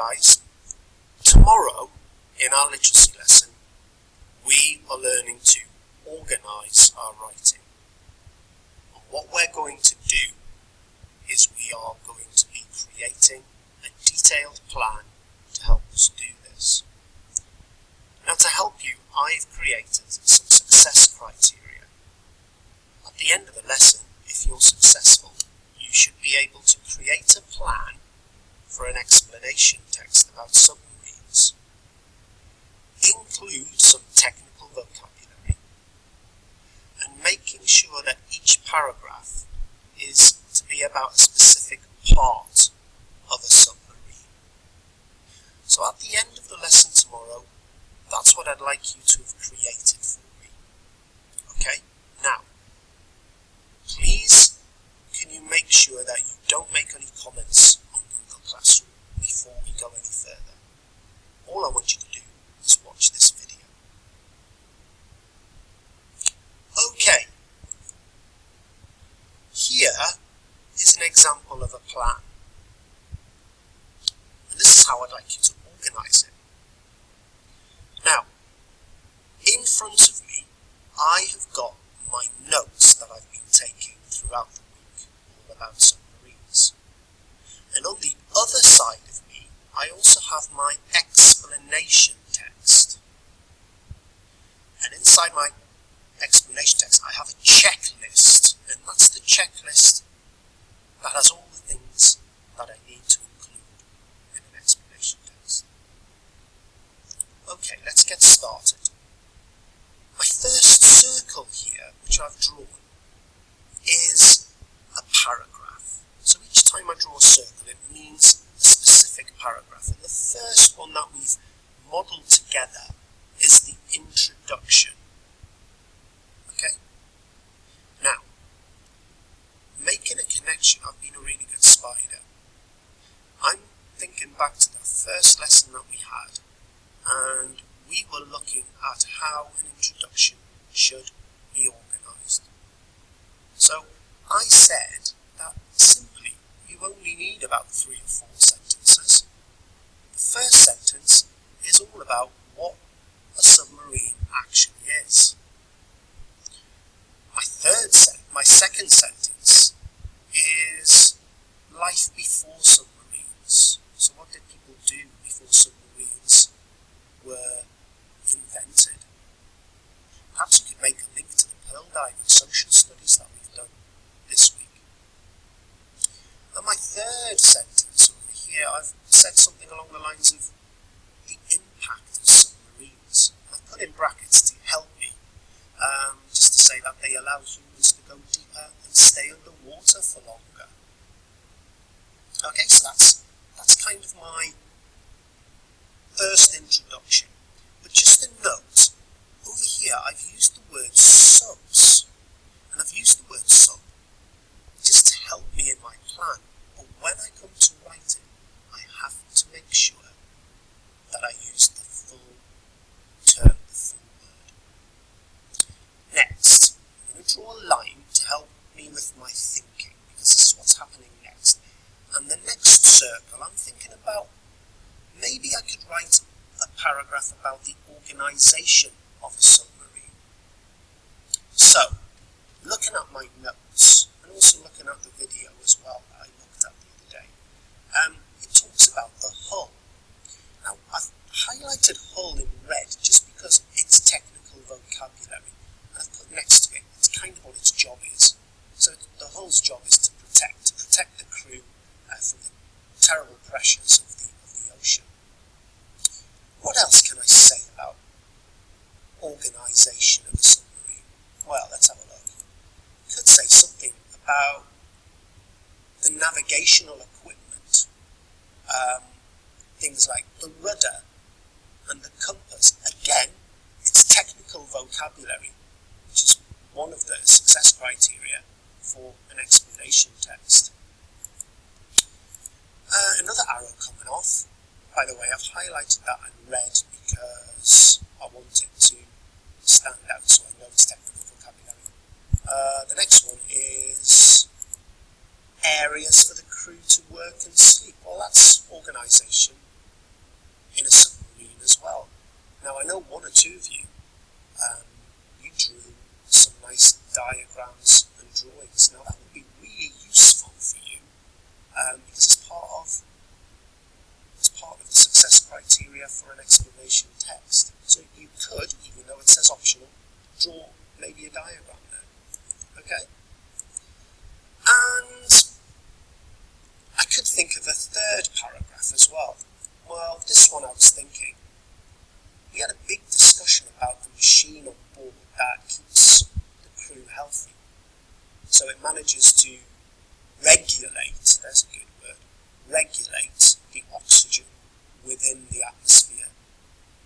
guys, tomorrow in our literacy lesson we are learning to organise our writing. And what we're going to do is we are going to be creating a detailed plan to help us do this. Now, to help you, I've created some success criteria. At the end of the lesson, if you're successful, you should be able to create a plan for an explanation text about submarines. Include some technical vocabulary, and making sure that each paragraph is to be about a specific part of a submarine. So at the end of the lesson tomorrow, that's what I'd like you to have created for me. Okay? Now, please can you make sure that you don't make any comments on Google Classroom before we go any further. All I want you to do is watch this video. Okay. Here is an example of a plan. And this is how I'd like you to organise it. Now, in front of me, I have got my notes that I've been taking throughout the week, all about submarines. And on the other side of me, I also have my explanation text. And inside my explanation text, I have a checklist, and that's the checklist that has all the things that I need to include in an explanation text. Okay, let's get started. My first circle here, which I've drawn, is a paragraph. So each time I draw a circle, it means a specific paragraph. And the first one that we've modelled together is the introduction. Okay? Now, making a connection, I've been a really good spider. I'm thinking back to the first lesson that we had, and we were looking at how an introduction should be organised. So I said that simply you only need about 3 or 4 sentences. The first sentence is all about what a submarine actually is. My second sentence is life before submarines. So what did people do before submarines were invented? Perhaps you could make a link to the Pearl Diving social studies that we've done this week. And my third sentence over here, I've said something along the lines of the impact of submarines. And I've put in brackets to help me, just to say that they allow humans to go deeper and stay underwater for longer. Okay, so that's kind of my first introduction. But just a note, over here I've used the word subs, and I've used the word sub just to help me in my plan. But when I come to write it, I have to make sure that I use the full term, the full word. Next, I'm going to draw a line to help me with my thinking, because this is what's happening next. And the next circle, I'm thinking about, maybe I could write a paragraph about the organisation of a submarine. So, looking at my notes, and also looking at the video as well that I looked at the other day, it talks about the hull. Now, I've highlighted hull in red just because it's technical vocabulary, and I've put next to it, it's kind of what its job is. So the hull's job is to protect the crew from the terrible pressures of the ocean. What else can I say about organisation of a submarine? Well, let's have a look. Could say something about the navigational equipment, things like the rudder and the compass. Again, it's technical vocabulary, which is one of the success criteria for an explanation text. Another arrow coming off. By the way, I've highlighted that in red because I want it to stand out so I know it's technical vocabulary. The next one is areas for the crew to work and sleep. Well, that's organisation in a submarine as well. Now I know one or two of you, you drew some nice diagrams and drawings. Now that would be really useful for you, because it's part of the success criteria for an explanation text. So you could, even though it says optional, draw maybe a diagram there. Okay? And I could think of a third paragraph as well. Well, this one I was thinking, we had a big discussion about the machine on board that keeps the crew healthy. So it manages to regulate, there's a good word, regulate the oxygen within the atmosphere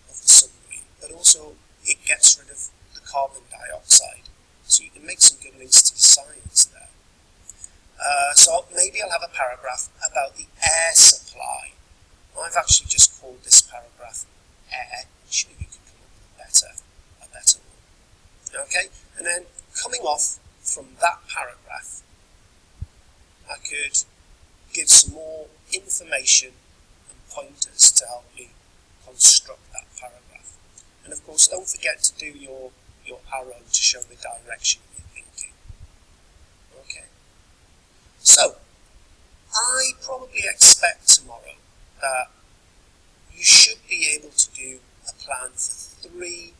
of the submarine, but also it gets rid of the carbon dioxide. So you can make some good links to the science there. So maybe I'll have a paragraph about the air supply. I've actually just called this paragraph air. I'm sure you can come up with a better one. Okay? And then coming off from that paragraph, I could give some more information and pointers to help me construct that paragraph. And of course, don't forget to do your arrow to show the direction you're thinking. Okay? So, I probably expect tomorrow that you should be able to do a plan for 3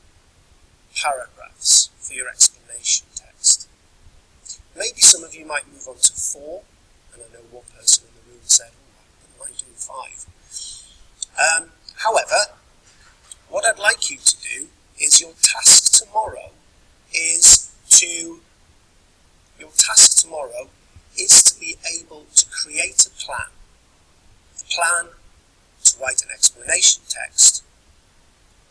paragraphs for your explanation text. Maybe some of you might move on to 4, and I know one person in the room said, oh, I might do 5. However, what I'd like you to do is your task tomorrow is to be able to create a plan to write an explanation text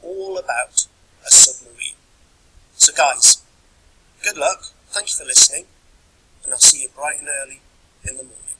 all about a submarine. So guys, good luck, thank you for listening, and I'll see you bright and early in the morning.